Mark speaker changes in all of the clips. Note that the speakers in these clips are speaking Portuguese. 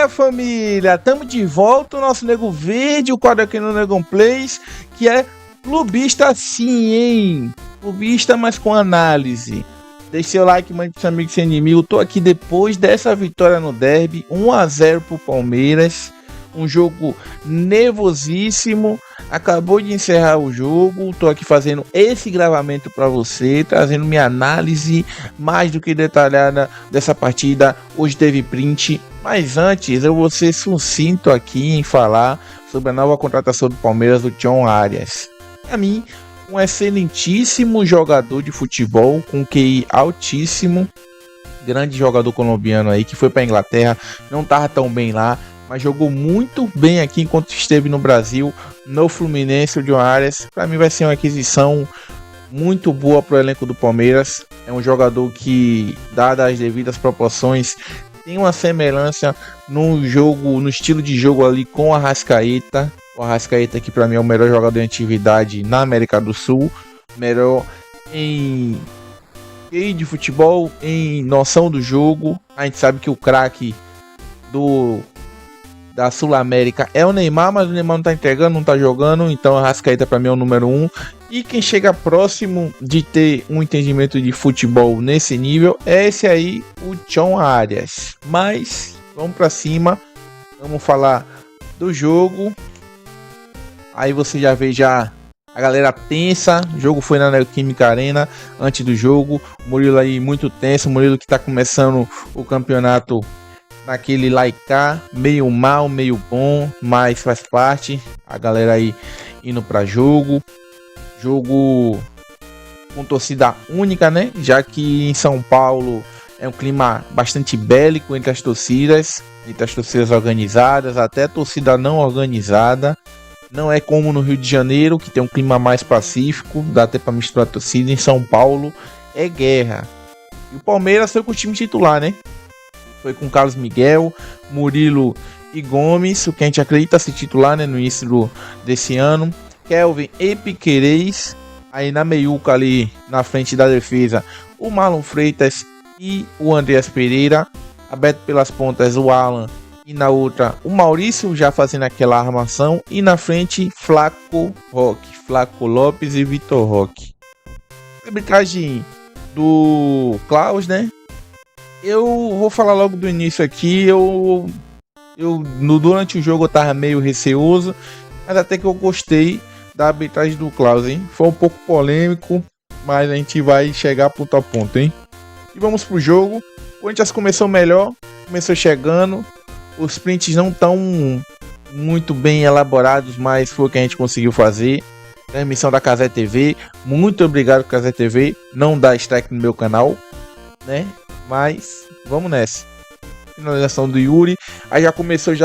Speaker 1: Fala, família, tamo de volta, o nosso Nego Verde, o quadro aqui no Negão Plays, que é clubista sim, hein? Clubista, mas com análise. Deixe seu like, mande pros amigos sem inimigo. Tô aqui depois dessa vitória no derby, 1-0 pro Palmeiras. Um jogo nervosíssimo. Acabou de encerrar o jogo. Tô aqui fazendo esse gravamento para você, trazendo minha análise mais do que detalhada dessa partida. Hoje teve print, mas antes eu vou ser sucinto aqui em falar sobre a nova contratação do Palmeiras, do John Arias. Para mim, um excelentíssimo jogador de futebol com QI altíssimo, grande jogador colombiano aí que foi para Inglaterra, não tava tão bem lá, mas jogou muito bem aqui enquanto esteve no Brasil, no Fluminense. O John Arias, para mim, vai ser uma aquisição muito boa para o elenco do Palmeiras. É um jogador que, dadas as devidas proporções, tem uma semelhança no jogo, no estilo de jogo ali com o Arrascaeta. O Arrascaeta, que para mim é o melhor jogador em atividade na América do Sul, melhor em de futebol, em noção do jogo. A gente sabe que o craque da Sul-América é o Neymar, mas o Neymar não tá entregando, não tá jogando, então o Arrascaeta para mim é o número 1. E quem chega próximo de ter um entendimento de futebol nesse nível é esse aí, o John Arias. Mas vamos para cima, vamos falar do jogo. Aí você já vê a galera tensa. O jogo foi na Neoquímica Arena antes do jogo. O Murilo aí muito tenso, o Murilo que tá começando o campeonato naquele laicar, meio mal, meio bom, mas faz parte. A galera aí indo para jogo com torcida única, né? Já que em São Paulo é um clima bastante bélico entre as torcidas organizadas, até a torcida não organizada. Não é como no Rio de Janeiro, que tem um clima mais pacífico, dá até para misturar a torcida. Em São Paulo é guerra. E o Palmeiras foi com o time titular, né? Foi com Carlos Miguel, Murilo e Gomes, o que a gente acredita ser titular, né, no início desse ano. Kelvin e Piquerez, aí na meiuca ali na frente da defesa, o Marlon Freitas e o Andreas Pereira, aberto pelas pontas o Alan e na outra o Maurício já fazendo aquela armação, e na frente Flaco Lopes e Vitor Roque. Arbitragem do Klaus, né? Eu vou falar logo do início aqui. Durante o jogo eu tava meio receoso, mas até que eu gostei da arbitragem do Klaus, hein? Foi um pouco polêmico, mas a gente vai chegar ponto a ponto, hein? E vamos pro jogo. O Corinthians começou melhor, começou chegando. Os prints não tão muito bem elaborados, mas foi o que a gente conseguiu fazer. Transmissão da Cazé TV. Muito obrigado, Cazé TV. Não dá strike no meu canal, né? Mas vamos nessa. Finalização do Yuri. Aí já começou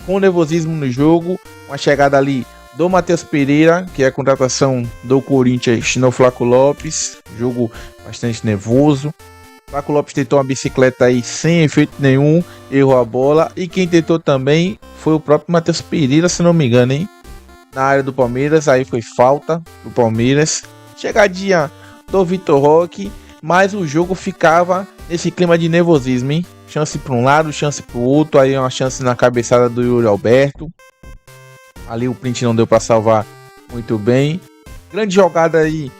Speaker 1: com nervosismo no jogo. Uma chegada ali do Matheus Pereira, que é a contratação do Corinthians no Flaco Lopes. Jogo bastante nervoso. Flaco Lopes tentou uma bicicleta aí sem efeito nenhum, errou a bola. E quem tentou também foi o próprio Matheus Pereira, se não me engano, hein? Na área do Palmeiras, aí foi falta do Palmeiras. Chegadinha do Vitor Roque, mas o jogo ficava nesse clima de nervosismo, hein? Chance para um lado, chance para o outro. Aí uma chance na cabeçada do Yuri Alberto. Ali o print não deu para salvar muito bem. Grande jogada aí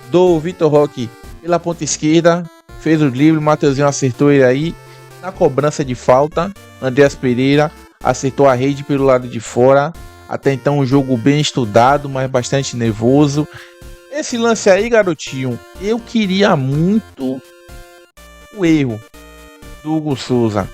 Speaker 1: do Vitor Roque pela ponta esquerda. Fez o drible, o Mateuzinho acertou ele aí. Na cobrança de falta, Andreas Pereira acertou a rede pelo lado de fora. Até então um jogo bem estudado, mas bastante nervoso. Esse lance aí, garotinho, eu queria muito o erro do Hugo Souza.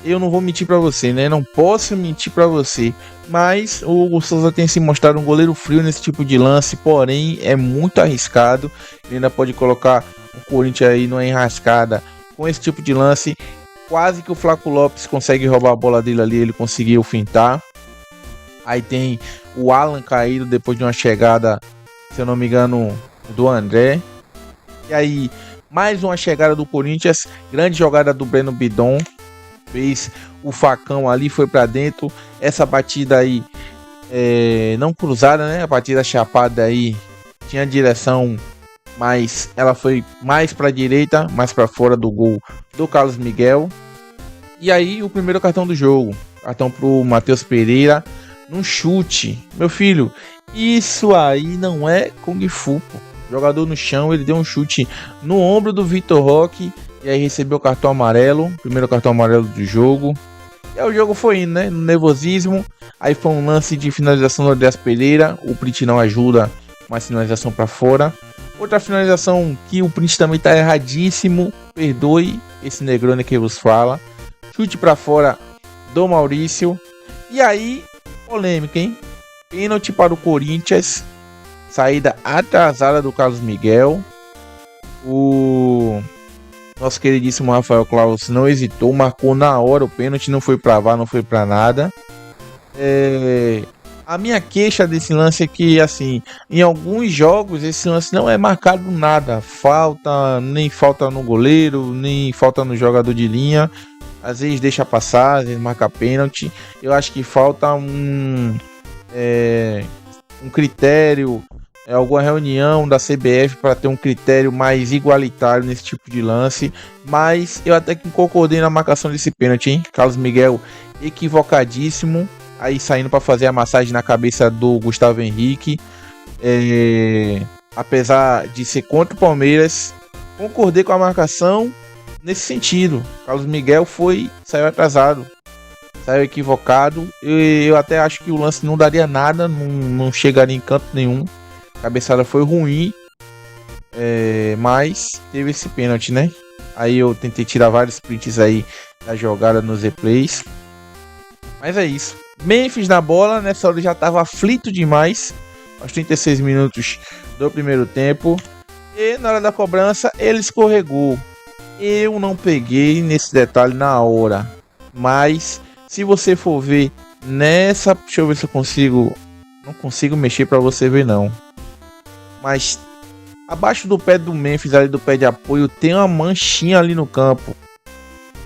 Speaker 1: Eu não vou mentir pra você, né? Não posso mentir pra você. Mas o Hugo Souza tem se mostrado um goleiro frio nesse tipo de lance. Porém, é muito arriscado. Ele ainda pode colocar o Corinthians aí numa enrascada com esse tipo de lance. Quase que o Flaco Lopes consegue roubar a bola dele ali. Ele conseguiu fintar. Aí tem o Alan caído depois de uma chegada, se eu não me engano, do André. E aí, mais uma chegada do Corinthians. Grande jogada do Breno Bidon. Fez o facão ali, foi pra dentro. Essa batida aí, não cruzada, né? A batida chapada aí tinha direção, mas ela foi mais pra direita, mais pra fora do gol do Carlos Miguel. E aí, o primeiro cartão do jogo. Cartão pro Matheus Pereira. Num chute. Meu filho, isso aí não é Kung Fu, pô. Jogador no chão, ele deu um chute no ombro do Vitor Roque. E aí recebeu o cartão amarelo. Primeiro cartão amarelo do jogo. E aí o jogo foi indo, né? No nervosismo. Aí foi um lance de finalização do Andreas Pereira. O Print não ajuda. Uma finalização para fora. Outra finalização que o Print também tá erradíssimo. Perdoe esse Negroni que vos fala. Chute para fora do Maurício. E aí, polêmica, hein? Pênalti para o Corinthians. Saída atrasada do Carlos Miguel. O nosso queridíssimo Rafael Claus não hesitou. Marcou na hora o pênalti. Não foi para VAR, não foi para nada. A minha queixa desse lance é que, assim, em alguns jogos esse lance não é marcado nada. Nem falta no goleiro, nem falta no jogador de linha. Às vezes deixa passar, às vezes marca pênalti. Eu acho que falta um critério, alguma reunião da CBF para ter um critério mais igualitário nesse tipo de lance. Mas eu até que concordei na marcação desse pênalti, hein? Carlos Miguel equivocadíssimo. Aí saindo para fazer a massagem na cabeça do Gustavo Henrique. Apesar de ser contra o Palmeiras, concordei com a marcação nesse sentido. Carlos Miguel saiu atrasado, saiu equivocado. Eu até acho que o lance não daria nada, não chegaria em canto nenhum. A cabeçada foi ruim, mas teve esse pênalti, né? Aí eu tentei tirar vários prints aí da jogada nos replays. Mas é isso. Memphis na bola, nessa hora já estava aflito demais. Aos 36 minutos do primeiro tempo. E na hora da cobrança ele escorregou. Eu não peguei nesse detalhe na hora. Mas se você for ver nessa... Deixa eu ver se eu consigo... Não consigo mexer para você ver não. Mas abaixo do pé do Memphis, ali do pé de apoio, tem uma manchinha ali no campo.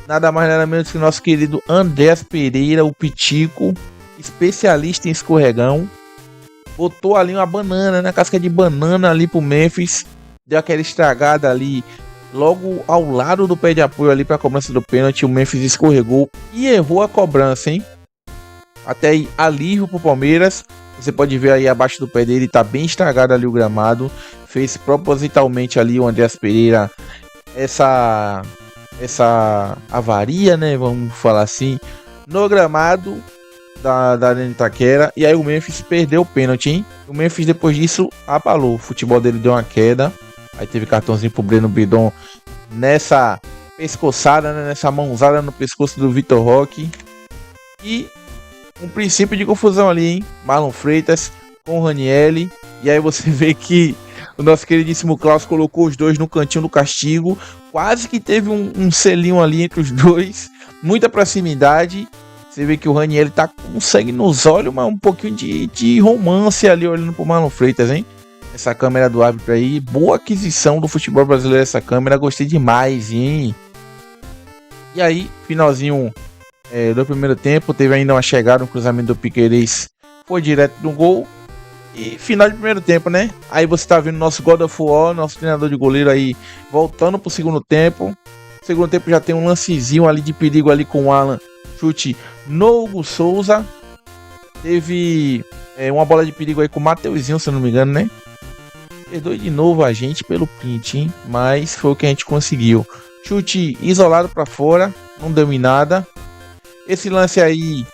Speaker 1: Nada mais nada menos que o nosso querido Andreas Pereira, o Pitico, especialista em escorregão. Botou ali uma banana, né? Casca de banana ali pro Memphis. Deu aquela estragada ali, logo ao lado do pé de apoio ali para a cobrança do pênalti. O Memphis escorregou e errou a cobrança, hein? Até aí, alívio pro Palmeiras. Você pode ver aí abaixo do pé dele, tá bem estragado ali o gramado. Fez propositalmente ali o Andreas Pereira essa avaria, né? Vamos falar assim, no gramado da Arena Itaquera. E aí o Memphis perdeu o pênalti, hein? O Memphis depois disso abalou. O futebol dele deu uma queda. Aí teve cartãozinho pro Breno Bidon nessa pescoçada, né? Nessa mãozada no pescoço do Vitor Roque. E um princípio de confusão ali, hein? Marlon Freitas com o Ranieri. E aí você vê que o nosso queridíssimo Klaus colocou os dois no cantinho do castigo. Quase que teve um selinho ali entre os dois. Muita proximidade. Você vê que o Ranieri tá com sangue nos olhos, mas um pouquinho de romance ali olhando pro Marlon Freitas, hein? Essa câmera do árbitro aí. Boa aquisição do futebol brasileiro essa câmera. Gostei demais, hein? E aí, finalzinho do primeiro tempo. Teve ainda uma chegada, um cruzamento do Piquerez. Foi direto no gol. E final de primeiro tempo, né? Aí você tá vendo nosso God of War, nosso treinador de goleiro aí, voltando pro segundo tempo. No segundo tempo já tem um lancezinho ali de perigo ali com o Alan. Chute no Hugo Souza. Teve uma bola de perigo aí com o Mateuzinho, se eu não me engano, né? Perdoe de novo a gente pelo print, hein? Mas foi o que a gente conseguiu. Chute isolado pra fora, não deu em nada. Esse lance aí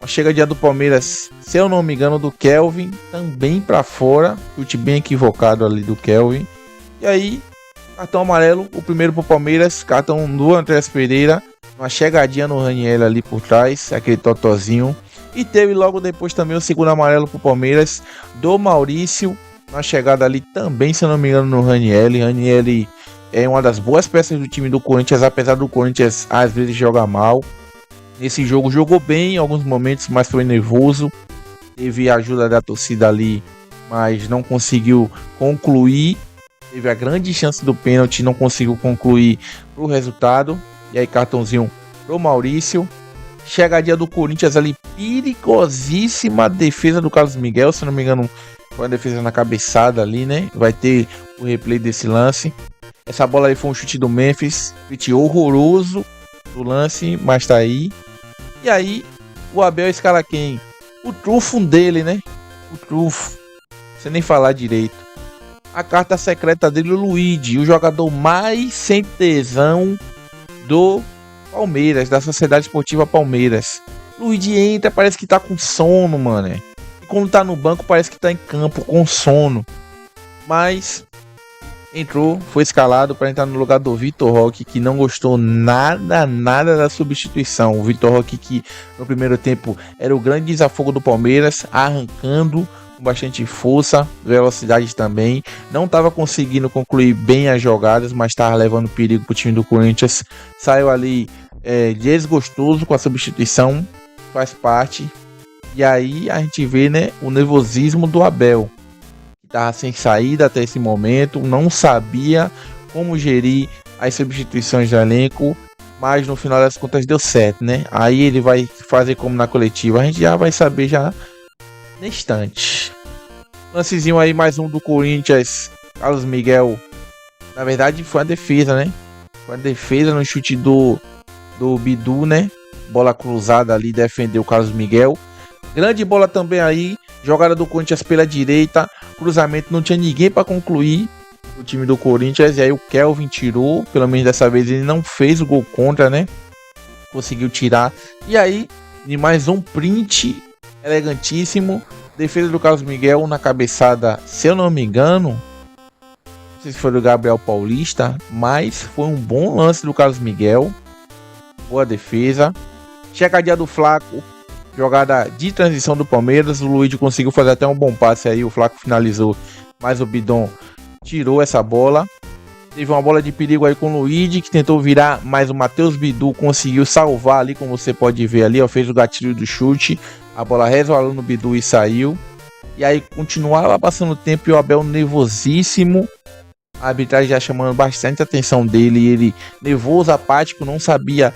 Speaker 1: a chegadinha do Palmeiras, se eu não me engano, do Kelvin, também pra fora. Chute bem equivocado ali do Kelvin. E aí, cartão amarelo, o primeiro pro Palmeiras, cartão do Andreas Pereira, uma chegadinha no Ranieri ali por trás, aquele totozinho. E teve logo depois também o segundo amarelo pro Palmeiras, do Maurício, uma chegada ali também, se eu não me engano, no Ranieri. Ranieri é uma das boas peças do time do Corinthians, apesar do Corinthians às vezes jogar mal. Nesse jogo jogou bem em alguns momentos, mas foi nervoso. Teve a ajuda da torcida ali, mas não conseguiu concluir. Teve a grande chance do pênalti, não conseguiu concluir pro resultado. E aí cartãozinho pro Maurício. Chegadinha do Corinthians ali, perigosíssima defesa do Carlos Miguel. Se não me engano, foi uma defesa na cabeçada ali, né? Vai ter o replay desse lance. Essa bola aí foi um chute do Memphis, chute horroroso. do lance, mas tá aí. E aí, o Abel escala quem? O trunfo dele, né? O trunfo. Sem nem falar direito. A carta secreta dele, o Luigi, o jogador mais sem tesão do Palmeiras, da Sociedade Esportiva Palmeiras. Luigi entra, parece que tá com sono, mano. E quando tá no banco, parece que tá em campo com sono. Mas entrou, foi escalado para entrar no lugar do Vitor Roque, que não gostou nada da substituição. O Vitor Roque, que no primeiro tempo era o grande desafogo do Palmeiras, arrancando com bastante força, velocidade também. Não estava conseguindo concluir bem as jogadas, mas estava levando perigo para o time do Corinthians. Saiu ali desgostoso com a substituição, faz parte. E aí a gente vê, né, o nervosismo do Abel. Estava sem saída até esse momento, não sabia como gerir as substituições do elenco, mas no final das contas deu certo, né? Aí ele vai fazer como na coletiva, a gente já vai saber já no instante. Lancezinho aí, mais um do Corinthians, Carlos Miguel. Na verdade foi a defesa, né? Foi a defesa no chute do Bidu, né? Bola cruzada ali, defendeu o Carlos Miguel. Grande bola também aí, jogada do Corinthians pela direita, cruzamento, não tinha ninguém para concluir o time do Corinthians, e aí o Kelvin tirou, pelo menos dessa vez ele não fez o gol contra, né? Conseguiu tirar, e aí, de mais um print elegantíssimo, defesa do Carlos Miguel na cabeçada, se eu não me engano, não sei se foi do Gabriel Paulista, mas foi um bom lance do Carlos Miguel, boa defesa, checadinha do Flaco, jogada de transição do Palmeiras, o Luigi conseguiu fazer até um bom passe aí, o Flaco finalizou, mas o Bidon tirou essa bola. Teve uma bola de perigo aí com o Luigi, que tentou virar, mas o Matheus Bidu conseguiu salvar ali, como você pode ver ali, ó, fez o gatilho do chute, a bola resvalou no Bidu e saiu. E aí continuava passando o tempo e o Abel nervosíssimo, a arbitragem já chamando bastante a atenção dele, ele nervoso, apático, não sabia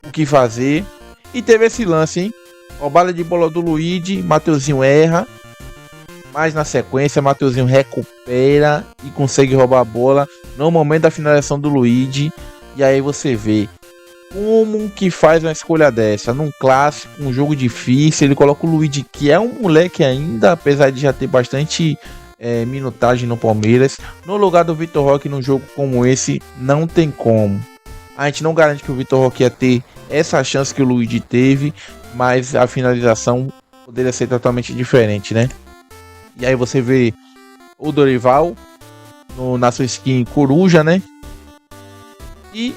Speaker 1: o que fazer. E teve esse lance, hein? Roubada de bola do Luigi, Mateuzinho erra, mas na sequência Mateuzinho recupera e consegue roubar a bola no momento da finalização do Luigi. E aí você vê como que faz uma escolha dessa, num clássico, um jogo difícil, ele coloca o Luigi, que é um moleque ainda, apesar de já ter bastante minutagem no Palmeiras, no lugar do Vitor Roque. Num jogo como esse, não tem como. A gente não garante que o Vitor Roque ia ter essa chance que o Luigi teve, mas a finalização poderia ser totalmente diferente, né? E aí você vê o Dorival na sua skin coruja, né? E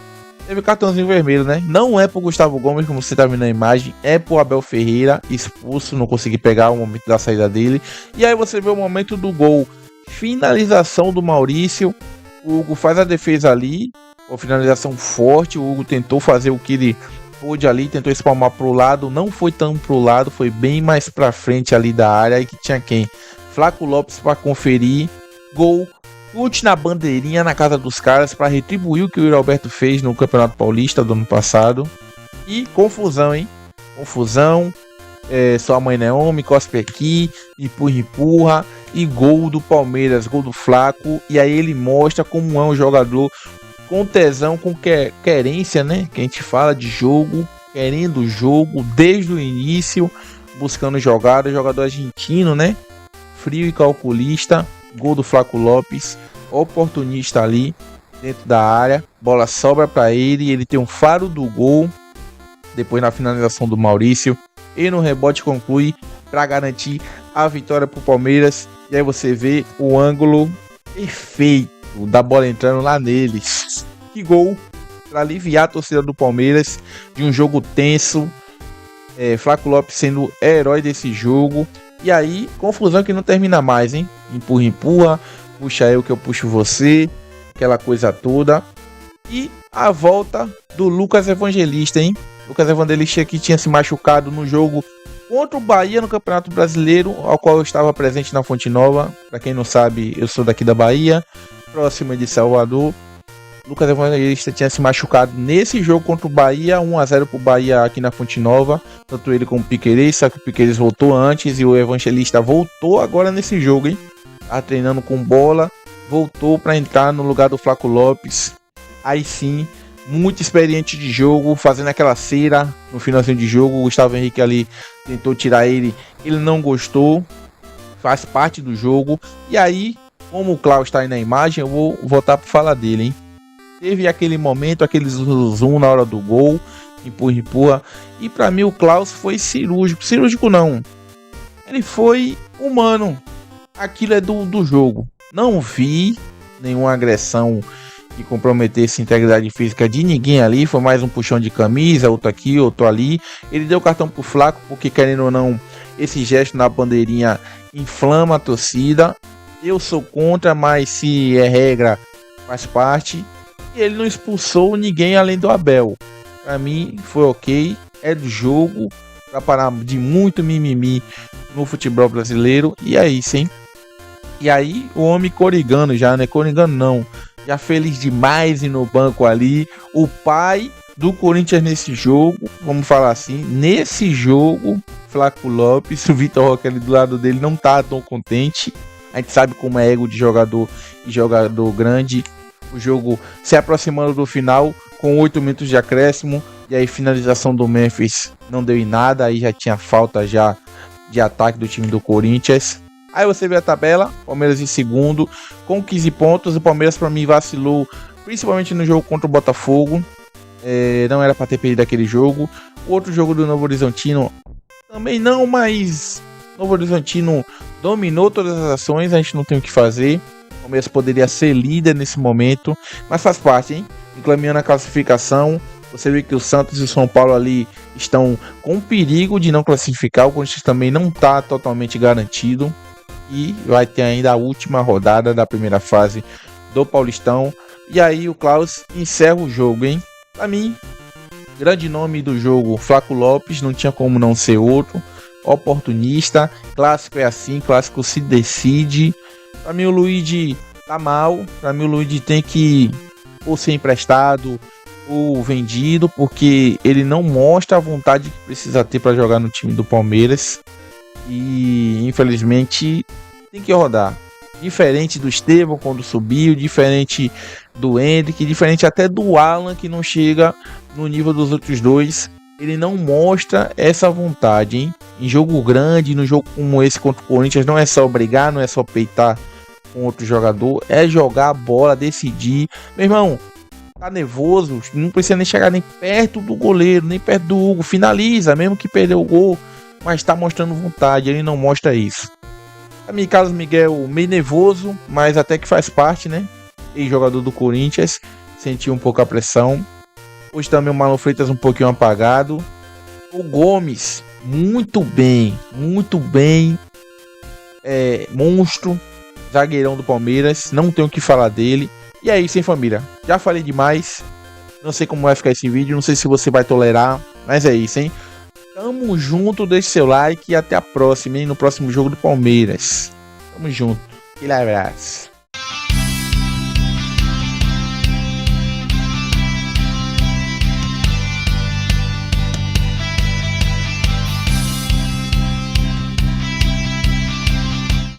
Speaker 1: teve cartãozinho vermelho, né? Não é pro Gustavo Gomes, como você tá vendo na imagem, é pro Abel Ferreira, expulso, não consegui pegar o momento da saída dele. E aí você vê o momento do gol, finalização do Maurício, o Hugo faz a defesa ali, uma finalização forte, o Hugo tentou fazer o que ele pôde ali, tentou espalmar pro lado, não foi tão pro lado, foi bem mais pra frente ali da área, e que tinha quem? Flaco Lopes para conferir, gol, chute na bandeirinha na casa dos caras para retribuir o que o Yuri Alberto fez no Campeonato Paulista do ano passado. E confusão, hein? Confusão, sua mãe não é homem, cospe aqui, empurra, e gol do Palmeiras, gol do Flaco, e aí ele mostra como é um jogador com tesão, com querência, né? Que a gente fala de jogo, querendo o jogo desde o início, buscando jogada, jogador argentino, né? Frio e calculista, gol do Flaco Lopes, oportunista ali dentro da área, bola sobra para ele tem um faro do gol, depois na finalização do Maurício, e no rebote conclui para garantir a vitória para o Palmeiras. E aí você vê o ângulo perfeito da bola entrando lá neles. Que gol para aliviar a torcida do Palmeiras de um jogo tenso. Flaco Lopes sendo herói desse jogo. E aí, confusão que não termina mais, hein? Empurra, puxa eu que eu puxo você, aquela coisa toda. E a volta do Lucas Evangelista, hein? Lucas Evangelista que tinha se machucado no jogo contra o Bahia no Campeonato Brasileiro, ao qual eu estava presente na Fonte Nova. Para quem não sabe, eu sou daqui da Bahia, próximo de Salvador. Lucas Evangelista tinha se machucado nesse jogo contra o Bahia, 1-0 pro Bahia aqui na Fonte Nova, tanto ele como o Piquerez, só que o Piquerez voltou antes e o Evangelista voltou agora nesse jogo, hein? Tá treinando com bola, voltou para entrar no lugar do Flaco Lopes. Aí sim, muito experiente de jogo, fazendo aquela cera no finalzinho de jogo. O Gustavo Henrique ali tentou tirar ele, ele não gostou, faz parte do jogo. E aí, como o Klaus está aí na imagem, eu vou voltar para falar dele, hein? Teve aquele momento, aquele zoom na hora do gol, empurra, e para mim o Klaus foi cirúrgico não, ele foi humano, aquilo é do jogo. Não vi nenhuma agressão que comprometesse a integridade física de ninguém ali, foi mais um puxão de camisa, outro aqui, outro ali. Ele deu cartão pro Flaco, porque querendo ou não, esse gesto na bandeirinha inflama a torcida. Eu sou contra, mas se é regra, faz parte. E ele não expulsou ninguém além do Abel. Pra mim foi ok, é do jogo, pra parar de muito mimimi no futebol brasileiro. E é isso, hein? E aí o homem corigando já, né? Corigando não, já feliz demais ir no banco ali. O pai do Corinthians nesse jogo, vamos falar assim, nesse jogo, Flaco Lopes, o Vitor Roque ali do lado dele não tá tão contente. A gente sabe como é ego de jogador e jogador grande. O jogo se aproximando do final com 8 minutos de acréscimo. E aí finalização do Memphis não deu em nada. Aí já tinha falta já de ataque do time do Corinthians. Aí você vê a tabela, Palmeiras em segundo com 15 pontos. O Palmeiras para mim vacilou, principalmente no jogo contra o Botafogo. Não era para ter perdido aquele jogo. O outro jogo do Novo Horizontino também não, mas Novo Horizontino dominou todas as ações, a gente não tem o que fazer. O Palmeiras poderia ser líder nesse momento, mas faz parte, hein? Encaminhando a classificação. Você vê que o Santos e o São Paulo ali estão com perigo de não classificar. O Corinthians também não está totalmente garantido. E vai ter ainda a última rodada da primeira fase do Paulistão. E aí o Klaus encerra o jogo, hein? Pra mim, grande nome do jogo, Flaco Lopes, não tinha como não ser outro. Oportunista, clássico é assim, clássico se decide. Pra mim o Luigi tá mal, pra mim o Luigi tem que ou ser emprestado ou vendido, porque ele não mostra a vontade que precisa ter para jogar no time do Palmeiras. E infelizmente tem que rodar. Diferente do Estevão quando subiu, diferente do Hendrick, diferente até do Alan, que não chega no nível dos outros dois. Ele não mostra essa vontade, hein? Em jogo grande, no jogo como esse contra o Corinthians, não é só brigar, não é só peitar com outro jogador, é jogar a bola, decidir. Meu irmão, tá nervoso, não precisa nem chegar nem perto do goleiro, nem perto do Hugo, finaliza, mesmo que perdeu o gol, mas tá mostrando vontade, ele não mostra isso. A mim, Carlos Miguel, meio nervoso, mas até que faz parte, né? E jogador do Corinthians, sentiu um pouco a pressão. Hoje também o Marlon Freitas um pouquinho apagado. O Gomes, muito bem, monstro, zagueirão do Palmeiras, não tenho o que falar dele. E é isso, hein, família? Já falei demais, não sei como vai ficar esse vídeo, não sei se você vai tolerar, mas é isso, hein? Tamo junto, deixe seu like e até a próxima, hein? No próximo jogo do Palmeiras. Tamo junto. Aquele abraço.